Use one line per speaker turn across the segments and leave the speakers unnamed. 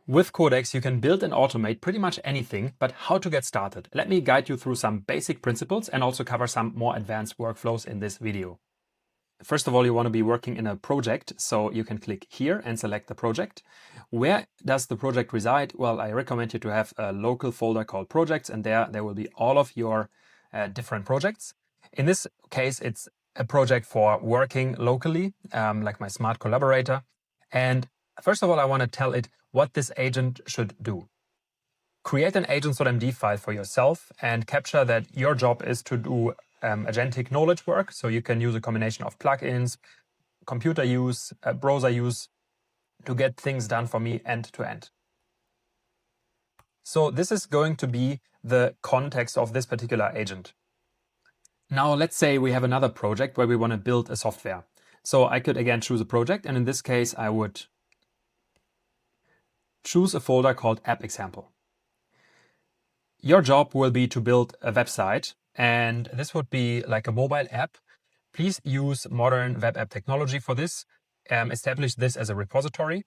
With Codex, you can build and automate pretty much anything, but how to get started? Let me guide you through some basic principles and also cover some more advanced workflows in this video. First of all, you want to be working in a project, so you can click here and select the project. Where does the project reside? Well, I recommend you to have a local folder called projects, and there will be all of your different projects. In this case, it's a project for working locally, like my smart collaborator. And first of all, I want to tell it what this agent should do. Create an agents.md file for yourself and capture that your job is to do agentic knowledge work. So you can use a combination of plugins, computer use, browser use to get things done for me end to end. So this is going to be the context of this particular agent. Now, let's say we have another project where we want to build a software. So I could again choose a project, and in this case, I would choose a folder called app example. Your job will be to build a website, and this would be like a mobile app. Please use modern web app technology for this. Establish this as a repository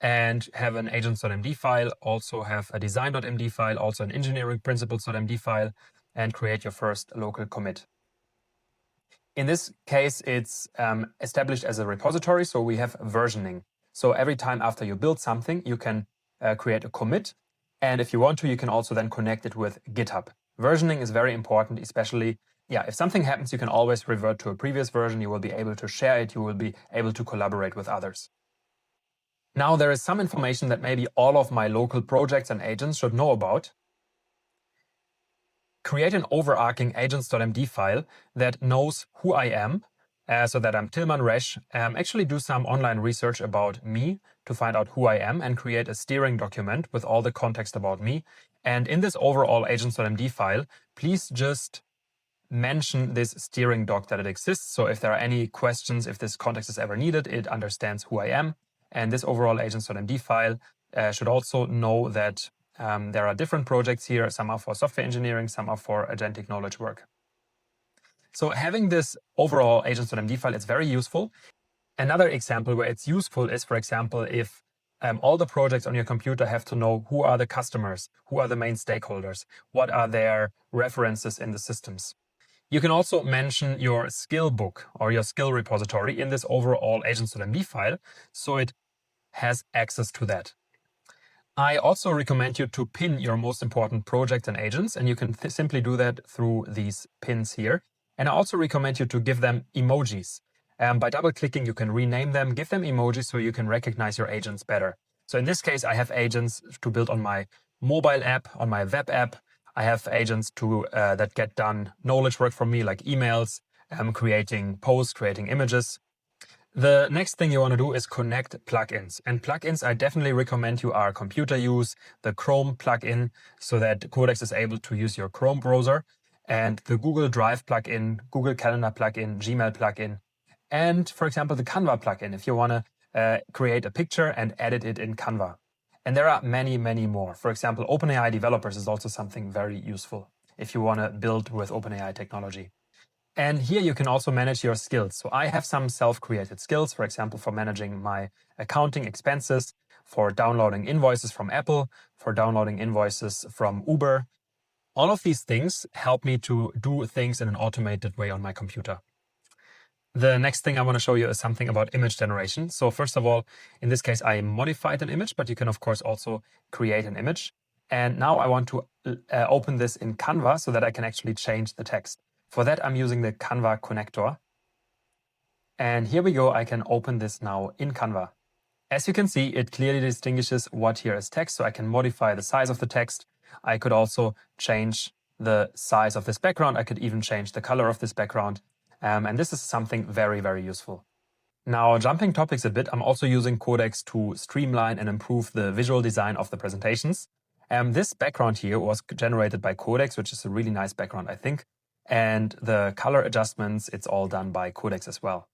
and have an agents.md file, also have a design.md file, also an engineering principles.md file, and create your first local commit. In this case, it's established as a repository, so we have versioning. So every time after you build something, you can create a commit. And if you want to, you can also then connect it with GitHub. Versioning is very important, especially, if something happens, you can always revert to a previous version. You will be able to share it. You will be able to collaborate with others. Now, there is some information that maybe all of my local projects and agents should know about. Create an overarching agents.md file that knows who I am, so that I'm Tilman Resch. Actually do some online research about me to find out who I am and create a steering document with all the context about me. And in this overall agents.md file, please just mention this steering doc that it exists. So if there are any questions, if this context is ever needed, it understands who I am. And this overall agents.md file should also know that there are different projects here. Some are for software engineering, some are for agentic knowledge work. So having this overall agents.md file, it's very useful. Another example where it's useful is, for example, if all the projects on your computer have to know who are the customers, who are the main stakeholders, what are their references in the systems. You can also mention your skill book or your skill repository in this overall agents.md file, so it has access to that. I also recommend you to pin your most important projects and agents, and you can simply do that through these pins here. And I also recommend you to give them emojis. By double-clicking, you can rename them, give them emojis so you can recognize your agents better. So in this case, I have agents to build on my mobile app, on my web app. I have agents that get done knowledge work for me, like emails, creating posts, creating images. The next thing you want to do is connect plugins. And plugins I definitely recommend you are computer use, the Chrome plugin, so that Codex is able to use your Chrome browser, and the Google Drive plugin, Google Calendar plugin, Gmail plugin, and, for example, the Canva plugin, if you want to create a picture and edit it in Canva. And there are many, many more. For example, OpenAI developers is also something very useful if you want to build with OpenAI technology. And here you can also manage your skills. So I have some self-created skills, for example, for managing my accounting expenses, for downloading invoices from Apple, for downloading invoices from Uber. All of these things help me to do things in an automated way on my computer. The next thing I want to show you is something about image generation. So first of all, in this case, I modified an image, but you can, of course, also create an image. And now I want to open this in Canva so that I can actually change the text. For that, I'm using the Canva connector. And here we go. I can open this now in Canva. As you can see, it clearly distinguishes what here is text, so I can modify the size of the text. I could also change the size of this background. I could even change the color of this background. And this is something very, very useful. Now, jumping topics a bit, I'm also using Codex to streamline and improve the visual design of the presentations. This background here was generated by Codex, which is a really nice background, I think. And the color adjustments, it's all done by Codex as well.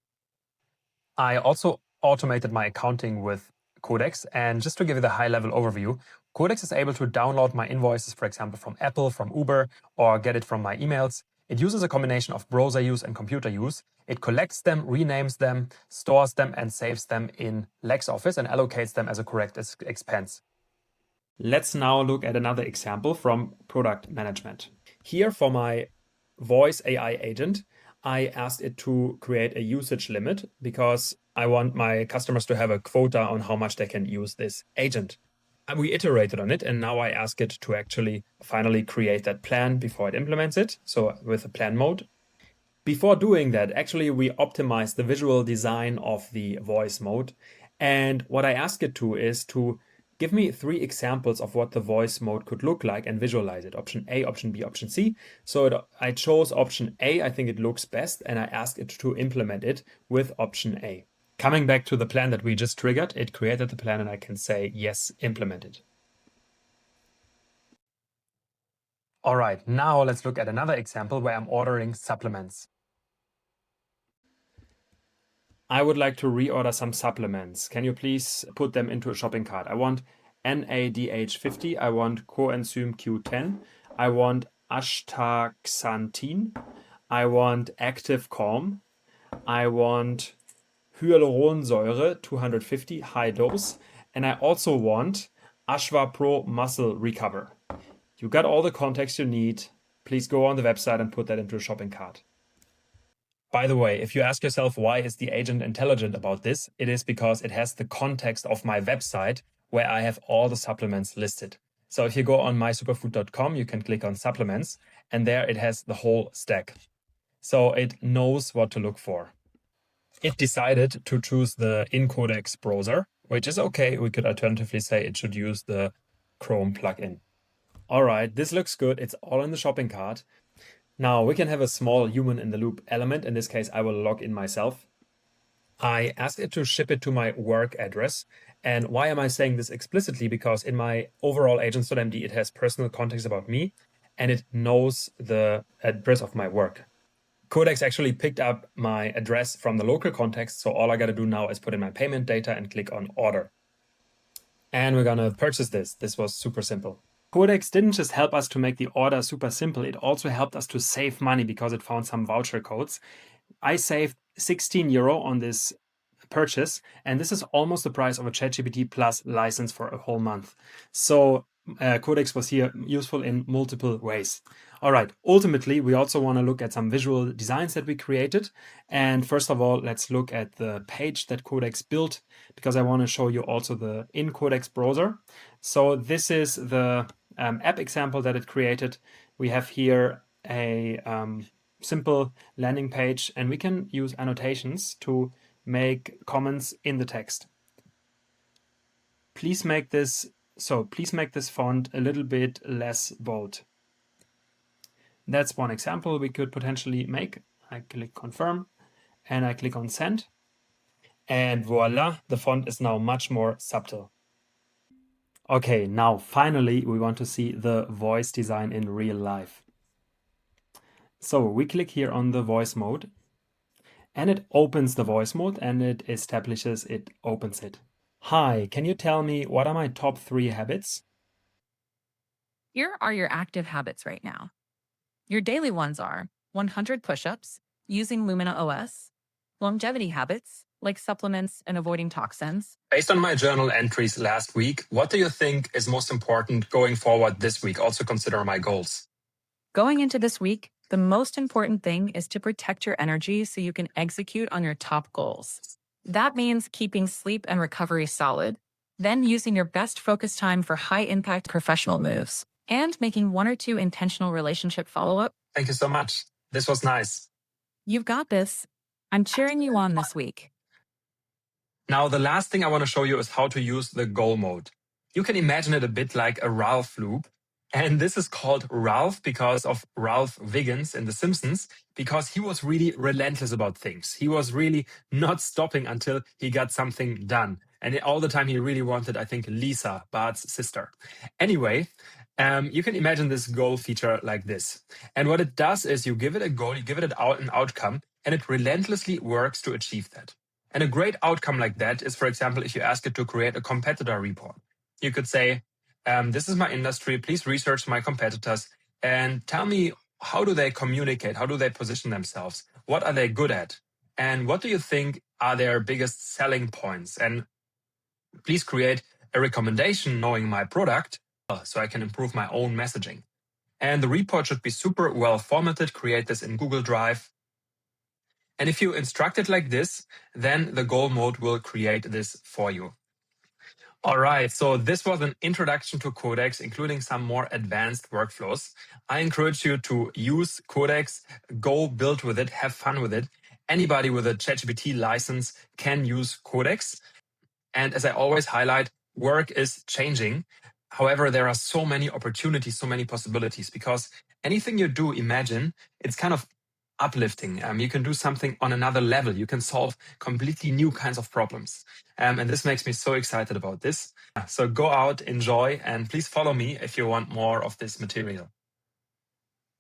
I also automated my accounting with Codex. And just to give you the high-level overview, Codex is able to download my invoices, for example, from Apple, from Uber, or get it from my emails. It uses a combination of browser use and computer use. It collects them, renames them, stores them, and saves them in LexOffice and allocates them as a correct expense. Let's now look at another example from product management. Here for my voice AI agent, I asked it to create a usage limit because I want my customers to have a quota on how much they can use this agent. And we iterated on it, and now I ask it to actually finally create that plan before it implements it. So with a plan mode. Before doing that, actually, we optimized the visual design of the voice mode. And what I ask it to is to give me 3 examples of what the voice mode could look like and visualize it. Option A, option B, option C. So I chose option A. I think it looks best, and I asked it to implement it with option A. Coming back to the plan that we just triggered, it created the plan, and I can say, yes, implement it. All right, now let's look at another example where I'm ordering supplements. I would like to reorder some supplements. Can you please put them into a shopping cart? I want NADH50. I want coenzyme Q10. I want astaxanthin. I want active calm. I want hyaluronsäure 250 high dose. And I also want Ashwa Pro Muscle Recover. You got all the context you need. Please go on the website and put that into a shopping cart. By the way, if you ask yourself why is the agent intelligent about this, it is because it has the context of my website where I have all the supplements listed. So if you go on mysuperfood.com, you can click on supplements, and there it has the whole stack. So it knows what to look for. It decided to choose the Codex browser, which is okay. We could alternatively say it should use the Chrome plugin. All right, this looks good. It's all in the shopping cart. Now we can have a small human in the loop element. In this case, I will log in myself. I asked it to ship it to my work address. And why am I saying this explicitly? Because in my overall agents.md, it has personal context about me, and it knows the address of my work. Codex actually picked up my address from the local context. So all I got to do now is put in my payment data and click on order. And we're going to purchase this. This was super simple. Codex didn't just help us to make the order super simple, it also helped us to save money because it found some voucher codes. I saved 16 euro on this purchase, and this is almost the price of a ChatGPT Plus license for a whole month. So Codex was here useful in multiple ways. All right, ultimately, we also want to look at some visual designs that we created. And first of all, let's look at the page that Codex built, because I want to show you also the Codex browser. So this is the app example that it created. We have here a simple landing page, and we can use annotations to make comments in the text. Please make this font a little bit less bold. That's one example we could potentially make. I click confirm and I click on send. And voila, the font is now much more subtle. Okay, now finally we want to see the voice design in real life. So we click here on the voice mode, and it opens the voice mode and it opens it. Hi, can you tell me what are my top 3 habits?
Here are your active habits right now. Your daily ones are 100 push-ups, using Lumina OS, longevity habits, like supplements and avoiding toxins.
Based on my journal entries last week, what do you think is most important going forward this week? Also consider my goals.
Going into this week, the most important thing is to protect your energy so you can execute on your top goals. That means keeping sleep and recovery solid, then using your best focus time for high-impact professional moves, and making 1 or 2 intentional relationship follow-up.
Thank you so much. This was nice.
You've got this. I'm cheering you on this week.
Now, the last thing I want to show you is how to use the goal mode. You can imagine it a bit like a Ralph loop. And this is called Ralph because of Ralph Wiggins in The Simpsons, because he was really relentless about things. He was really not stopping until he got something done. And all the time he really wanted, I think, Lisa, Bart's sister. Anyway, you can imagine this goal feature like this. And what it does is you give it a goal, you give it an outcome, and it relentlessly works to achieve that. And a great outcome like that is, for example, if you ask it to create a competitor report. You could say, this is my industry, please research my competitors and tell me, how do they communicate? How do they position themselves? What are they good at? And what do you think are their biggest selling points? And please create a recommendation knowing my product so I can improve my own messaging. And the report should be super well formatted. Create this in Google Drive. And if you instruct it like this, then the goal mode will create this for you. All right, so this was an introduction to Codex, including some more advanced workflows. I encourage you to use Codex, go build with it, have fun with it. Anybody with a ChatGPT license can use Codex. And as I always highlight, work is changing. However, there are so many opportunities, so many possibilities, because anything you do, imagine, it's kind of uplifting. You can do something on another level. You can solve completely new kinds of problems. And this makes me so excited about this. So go out, enjoy, and please follow me if you want more of this material.